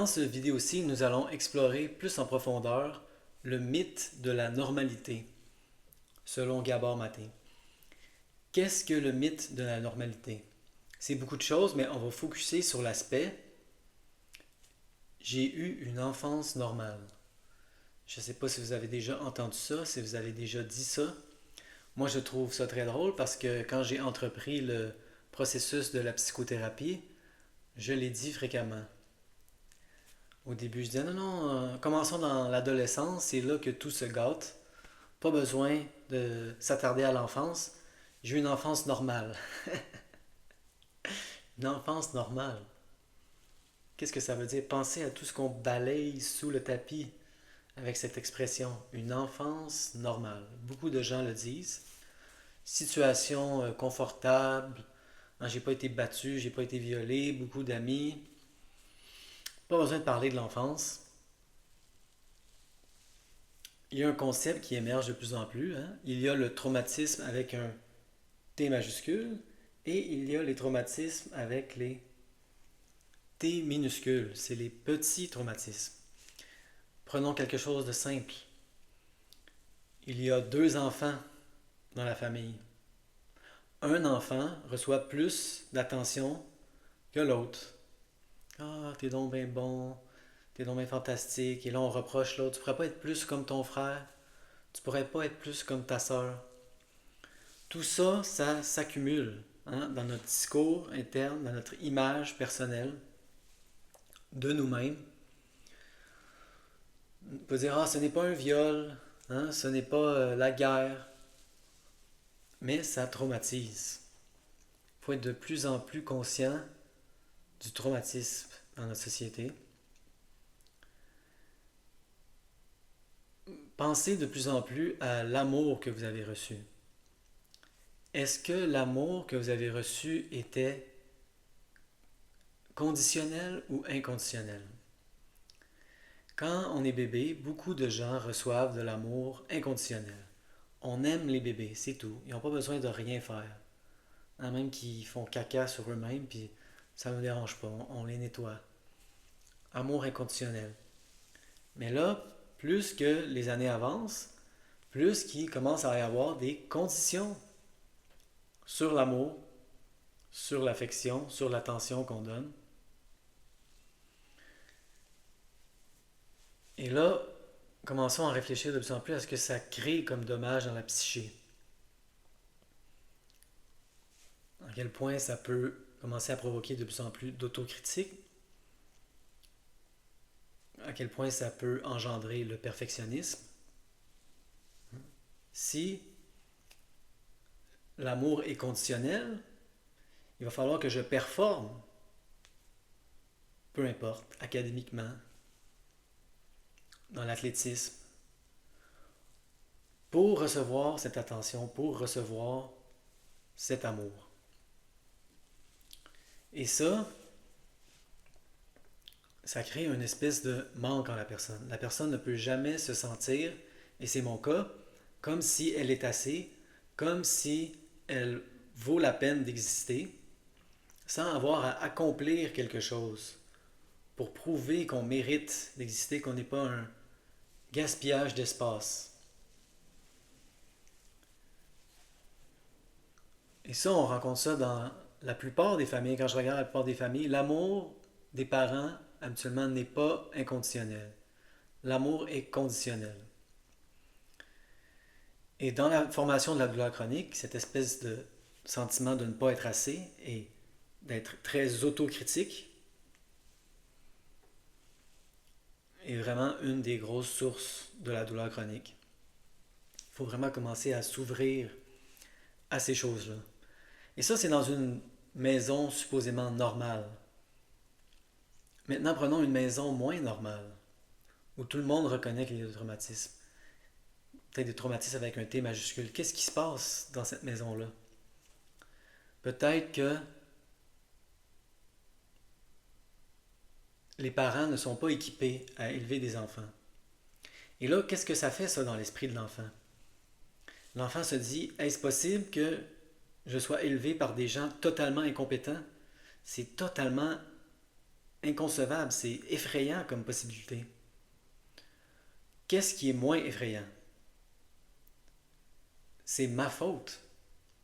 Dans cette vidéo-ci, nous allons explorer plus en profondeur le mythe de la normalité, selon Gabor Maté. Qu'est-ce que le mythe de la normalité? C'est beaucoup de choses, mais on va focuser sur l'aspect j'ai eu une enfance normale. Je ne sais pas si vous avez déjà entendu ça, si vous avez déjà dit ça. Moi, je trouve ça très drôle parce que quand j'ai entrepris le processus de la psychothérapie, je l'ai dit fréquemment. Au début, je disais non, non, commençons dans l'adolescence, c'est là que tout se gâte. Pas besoin de s'attarder à l'enfance. J'ai eu une enfance normale. Une enfance normale. Qu'est-ce que ça veut dire? Pensez à tout ce qu'on balaye sous le tapis avec cette expression. Une enfance normale. Beaucoup de gens le disent. Situation confortable. Hein, j'ai pas été battu, j'ai pas été violé, beaucoup d'amis. Pas besoin de parler de l'enfance. Il y a un concept qui émerge de plus en plus. Hein. Il y a le traumatisme avec un T majuscule et il y a les traumatismes avec les T minuscules. C'est les petits traumatismes. Prenons quelque chose de simple. Il y a deux enfants dans la famille. Un enfant reçoit plus d'attention que l'autre. Ah, t'es donc bien bon, t'es donc bien fantastique. Et là, on reproche l'autre. Tu pourrais pas être plus comme ton frère. Tu pourrais pas être plus comme ta sœur. Tout ça, ça s'accumule hein, dans notre discours interne, dans notre image personnelle de nous-mêmes. On peut dire, ah, ce n'est pas un viol, hein, ce n'est pas la guerre, mais ça traumatise. Il faut être de plus en plus conscient du traumatisme dans notre société. Pensez de plus en plus à l'amour que vous avez reçu. Est-ce que l'amour que vous avez reçu était conditionnel ou inconditionnel? Quand on est bébé, beaucoup de gens reçoivent de l'amour inconditionnel. On aime les bébés, c'est tout. Ils n'ont pas besoin de rien faire. Il y en a même qui font caca sur eux-mêmes, puis ça ne me dérange pas, on les nettoie. Amour inconditionnel. Mais là, plus que les années avancent, plus qu'il commence à y avoir des conditions sur l'amour, sur l'affection, sur l'attention qu'on donne. Et là, commençons à réfléchir de plus en plus à ce que ça crée comme dommage dans la psyché. À quel point ça peut commencer à provoquer de plus en plus d'autocritique, à quel point ça peut engendrer le perfectionnisme. Si l'amour est conditionnel, il va falloir que je performe, peu importe, académiquement, dans l'athlétisme, pour recevoir cette attention, pour recevoir cet amour. Et ça crée une espèce de manque en la personne. La personne ne peut jamais se sentir, et c'est mon cas, comme si elle est assez, comme si elle vaut la peine d'exister, sans avoir à accomplir quelque chose pour prouver qu'on mérite d'exister, qu'on n'est pas un gaspillage d'espace. Et ça, on rencontre ça dans la plupart des familles. Quand je regarde la plupart des familles, l'amour des parents, habituellement, n'est pas inconditionnel. L'amour est conditionnel. Et dans la formation de la douleur chronique, cette espèce de sentiment de ne pas être assez et d'être très autocritique est vraiment une des grosses sources de la douleur chronique. Il faut vraiment commencer à s'ouvrir à ces choses-là. Et ça, c'est dans une maison supposément normale. Maintenant, prenons une maison moins normale, où tout le monde reconnaît qu'il y a des traumatismes. Peut-être des traumatismes avec un T majuscule. Qu'est-ce qui se passe dans cette maison-là? Peut-être que les parents ne sont pas équipés à élever des enfants. Et là, qu'est-ce que ça fait, ça, dans l'esprit de l'enfant? L'enfant se dit, est-ce possible que je sois élevé par des gens totalement incompétents? C'est totalement inconcevable, c'est effrayant comme possibilité. Qu'est-ce qui est moins effrayant? C'est ma faute.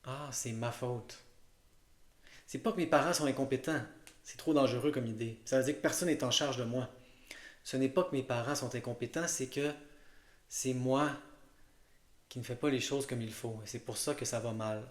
Ah, c'est ma faute. C'est pas que mes parents sont incompétents. C'est trop dangereux comme idée. Ça veut dire que personne n'est en charge de moi. Ce n'est pas que mes parents sont incompétents, c'est que c'est moi qui ne fais pas les choses comme il faut. Et c'est pour ça que ça va mal.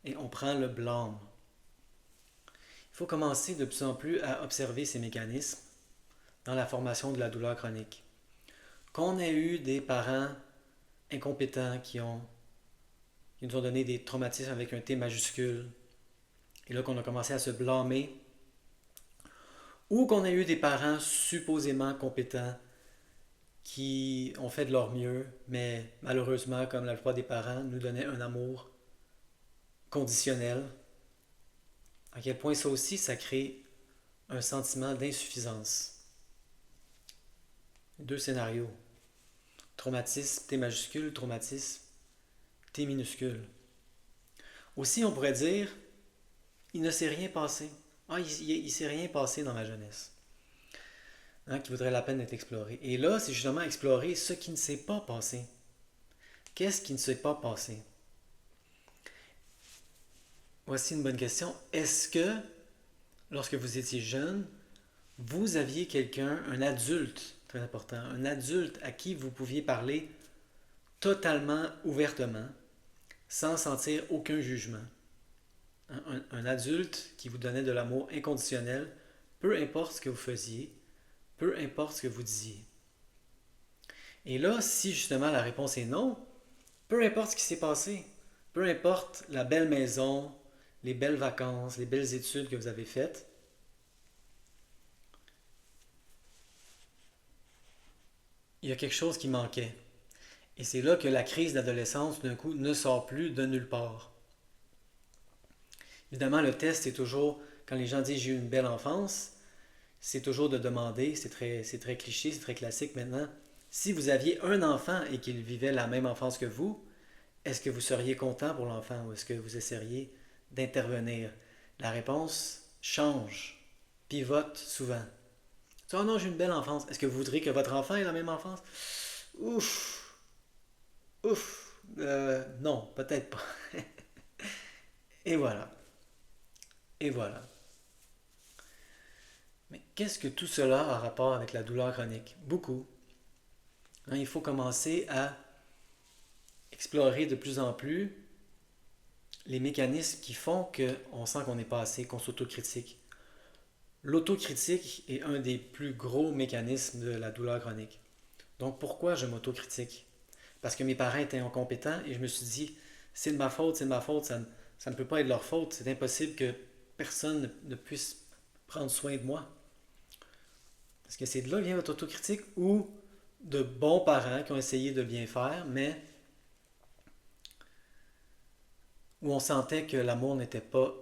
Et on prend le blâme. Il faut commencer de plus en plus à observer ces mécanismes dans la formation de la douleur chronique. Qu'on ait eu des parents incompétents qui nous ont donné des traumatismes avec un T majuscule, et là qu'on a commencé à se blâmer, ou qu'on ait eu des parents supposément compétents qui ont fait de leur mieux, mais malheureusement, comme la plupart des parents, nous donnaient un amour conditionnel, à quel point ça aussi, ça crée un sentiment d'insuffisance. Deux scénarios. Traumatisme, T majuscule, traumatisme, T minuscule. Aussi, on pourrait dire, il ne s'est rien passé. Ah, il ne s'est rien passé dans ma jeunesse. Hein, qui vaudrait la peine d'être exploré. Et là, c'est justement explorer ce qui ne s'est pas passé. Qu'est-ce qui ne s'est pas passé? Voici une bonne question. Est-ce que, lorsque vous étiez jeune, vous aviez quelqu'un, un adulte, très important, un adulte à qui vous pouviez parler totalement ouvertement, sans sentir aucun jugement? Un adulte qui vous donnait de l'amour inconditionnel, peu importe ce que vous faisiez, peu importe ce que vous disiez. Et là, si justement la réponse est non, peu importe ce qui s'est passé, peu importe la belle maison, les belles vacances, les belles études que vous avez faites, il y a quelque chose qui manquait. Et c'est là que la crise d'adolescence, d'un coup, ne sort plus de nulle part. Évidemment, le test est toujours, quand les gens disent j'ai eu une belle enfance, c'est toujours de demander, c'est très cliché, c'est très classique maintenant, si vous aviez un enfant et qu'il vivait la même enfance que vous, est-ce que vous seriez content pour l'enfant ou est-ce que vous essaieriez d'intervenir? La réponse change, pivote souvent. Oh non, j'ai une belle enfance. Est-ce que vous voudriez que votre enfant ait la même enfance? Ouf, ouf, non, peut-être pas. Et voilà, et voilà. Mais qu'est-ce que tout cela a rapport avec la douleur chronique? Beaucoup. Hein, il faut commencer à explorer de plus en plus les mécanismes qui font qu'on sent qu'on n'est pas assez, qu'on s'autocritique. L'autocritique est un des plus gros mécanismes de la douleur chronique. Donc pourquoi je m'autocritique? Parce que mes parents étaient incompétents et je me suis dit, c'est de ma faute, c'est de ma faute, ça ne peut pas être leur faute, c'est impossible que personne ne puisse prendre soin de moi. Est-ce que c'est de là que vient votre autocritique ou de bons parents qui ont essayé de bien faire, mais où on sentait que l'amour n'était pas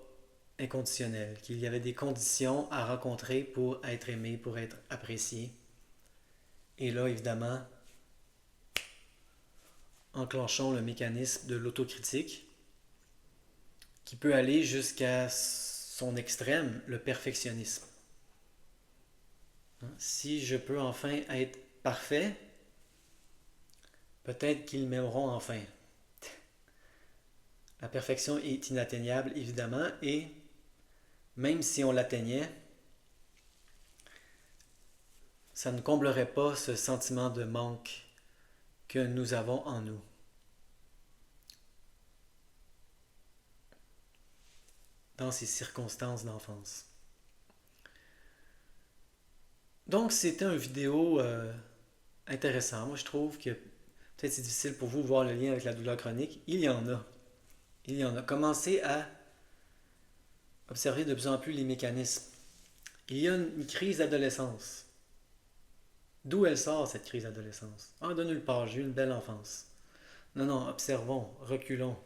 inconditionnel, qu'il y avait des conditions à rencontrer pour être aimé, pour être apprécié. Et là, évidemment, enclenchons le mécanisme de l'autocritique qui peut aller jusqu'à son extrême, le perfectionnisme. Si je peux enfin être parfait, peut-être qu'ils m'aimeront enfin. La perfection est inatteignable, évidemment, et même si on l'atteignait, ça ne comblerait pas ce sentiment de manque que nous avons en nous. Dans ces circonstances d'enfance. Donc, c'était une vidéo intéressante. Moi, je trouve que peut-être c'est difficile pour vous de voir le lien avec la douleur chronique. Il y en a. Il y en a. Commencez à observer de plus en plus les mécanismes. Il y a une crise d'adolescence. D'où elle sort, cette crise d'adolescence? Ah, de nulle part, j'ai eu une belle enfance. Non, non, observons, reculons.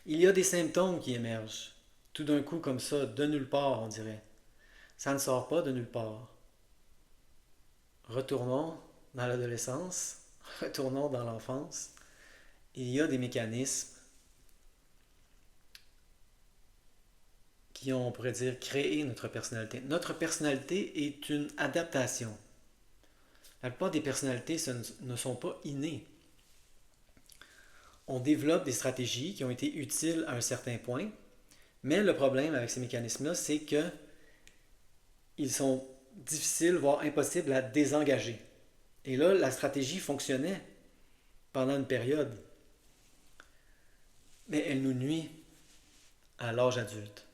Il y a des symptômes qui émergent. Tout d'un coup, comme ça, de nulle part, on dirait. Ça ne sort pas de nulle part. Retournons dans l'adolescence, retournons dans l'enfance. Il y a des mécanismes qui qui ont, on pourrait dire, créé notre personnalité. Notre personnalité est une adaptation. La plupart des personnalités ne sont pas innées. On développe des stratégies qui ont été utiles à un certain point, mais le problème avec ces mécanismes-là, c'est que ils sont difficiles, voire impossibles à désengager. Et là, la stratégie fonctionnait pendant une période, mais elle nous nuit à l'âge adulte.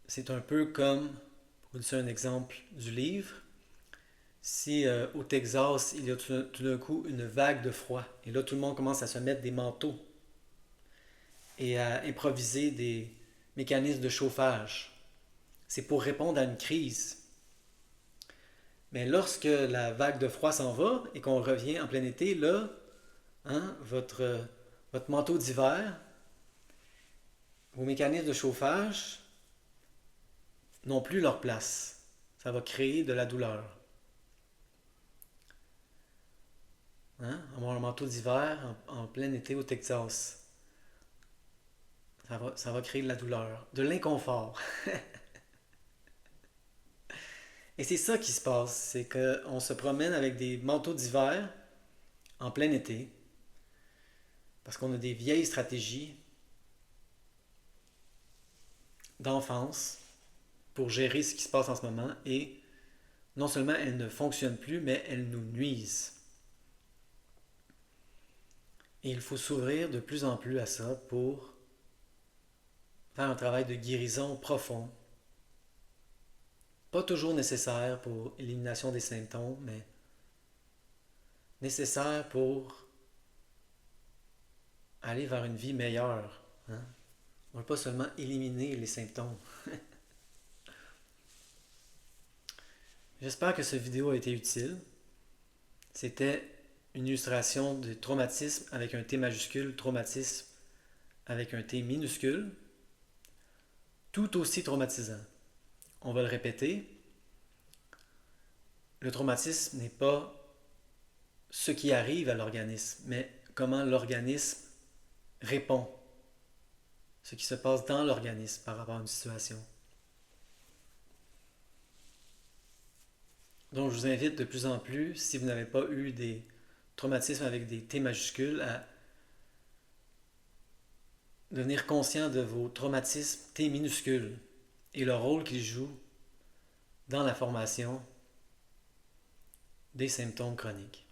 C'est un peu comme, pour vous donner un exemple du livre, si au Texas, il y a tout d'un coup une vague de froid, et là tout le monde commence à se mettre des manteaux et à improviser des mécanismes de chauffage. C'est pour répondre à une crise. Mais lorsque la vague de froid s'en va et qu'on revient en plein été, là, votre manteau d'hiver, vos mécanismes de chauffage n'ont plus leur place. Ça va créer de la douleur. Avoir un manteau d'hiver en plein été au Texas, ça va créer de la douleur, de l'inconfort. Et c'est ça qui se passe, c'est qu'on se promène avec des manteaux d'hiver en plein été, parce qu'on a des vieilles stratégies d'enfance pour gérer ce qui se passe en ce moment, et non seulement elles ne fonctionnent plus, mais elles nous nuisent. Et il faut s'ouvrir de plus en plus à ça pour faire un travail de guérison profond. Pas toujours nécessaire pour l'élimination des symptômes, mais nécessaire pour aller vers une vie meilleure. On ne veut pas seulement éliminer les symptômes. J'espère que cette vidéo a été utile. C'était une illustration de traumatisme avec un T majuscule, traumatisme avec un T minuscule, tout aussi traumatisant. On va le répéter. Le traumatisme n'est pas ce qui arrive à l'organisme, mais comment l'organisme répond, ce qui se passe dans l'organisme par rapport à une situation. Donc, je vous invite de plus en plus, si vous n'avez pas eu des traumatismes avec des T majuscules, à devenir conscient de vos traumatismes T minuscules et le rôle qu'ils jouent dans la formation des symptômes chroniques.